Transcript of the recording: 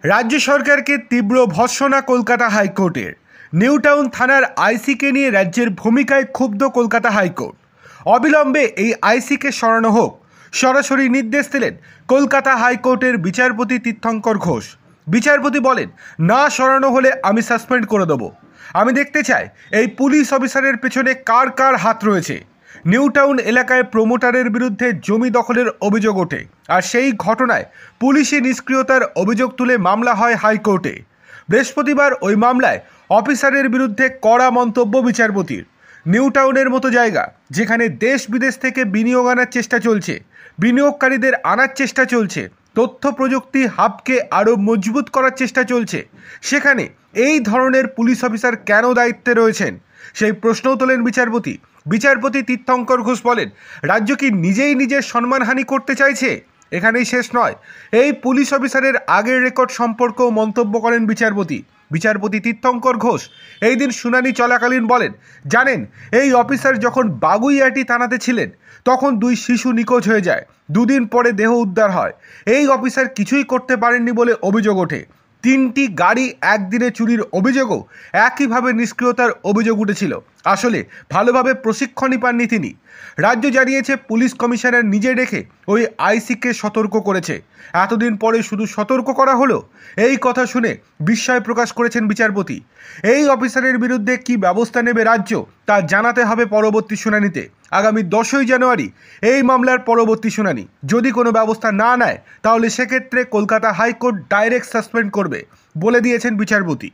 রাজ্য সরকারকে তীব্র ভর্ৎসনা কলকাতা হাইকোর্টের। নিউ টাউন থানার আইসিকে নিয়ে রাজ্যের ভূমিকায় ক্ষুব্ধ কলকাতা হাইকোর্ট। অবিলম্বে এই আইসিকে সরানো হোক, সরাসরি নির্দেশ দিলেন কলকাতা হাইকোর্টের বিচারপতি তীর্থঙ্কর ঘোষ। বিচারপতি বলেন, না সরানো হলে আমি সাসপেন্ড করে দেবো। আমি দেখতে চাই এই পুলিশ অফিসারের পেছনে কার কার হাত রয়েছে। নিউ টাউন এলাকায় প্রমোটারের বিরুদ্ধে জমি দখলের অভিযোগ ওঠে, আর সেই ঘটনায় পুলিশি নিষ্ক্রিয়তার অভিযোগ তুলে মামলা হয় হাইকোর্টে। বৃহস্পতিবার ওই মামলায় অফিসারের বিরুদ্ধে কড়া মন্তব্য বিচারপতির। নিউ টাউনের মতো জায়গা, যেখানে দেশ বিদেশ থেকে বিনিয়োগ আনার চেষ্টা চলছে, বিনিয়োগকারীদের আনার চেষ্টা চলছে, তথ্য প্রযুক্তি হাবকে আরও মজবুত করার চেষ্টা চলছে, সেখানে এই ধরনের পুলিশ অফিসার কেন দায়িত্বে রয়েছেন, সেই প্রশ্নও তোলেন বিচারপতি। বিচারপতি তীর্থঙ্কর ঘোষ বলেন, রাজ্য কি নিজেই নিজের সম্মানহানি করতে চাইছে? এখানেই শেষ নয়, এই পুলিশ অফিসারের আগের রেকর্ড সম্পর্কেও মন্তব্য করেন বিচারপতি। বিচারপতি তীর্থঙ্কর ঘোষ এই দিন শুনানি চলাকালীন বলেন, জানেন, এই অফিসার যখন বাগুইআটি থানাতে ছিলেন তখন 2 শিশু নিখোঁজ হয়ে যায়, 2 দিন পরে দেহ উদ্ধার হয়। এই অফিসার কিছুই করতে পারেননি বলে অভিযোগ ওঠে। 3টি গাড়ি একদিনে চুরির অভিযোগও একইভাবে নিষ্ক্রিয়তার অভিযোগ উঠেছিল। আসলে ভালোভাবে প্রশিক্ষণই পাননি তিনি। রাজ্য জানিয়েছে পুলিশ কমিশনার নিজে ডেকে ওই আইসিকে সতর্ক করেছে। এতদিন পরে শুধু সতর্ক করা হলো? এই কথা শুনে বিস্ময় প্রকাশ করেছেন বিচারপতি। এই অফিসারের বিরুদ্ধে কি ব্যবস্থা নেবে রাজ্য, তা জানাতে হবে পরবর্তী শুনানিতে। আগামী 10ই জানুয়ারি এই মামলার পরবর্তী শুনানি। যদি কোনো ব্যবস্থা না নেয় তাহলে সেক্ষেত্রে কলকাতা হাইকোর্ট ডাইরেক্ট সাসপেন্ড করবে বলে দিয়েছেন বিচারপতি।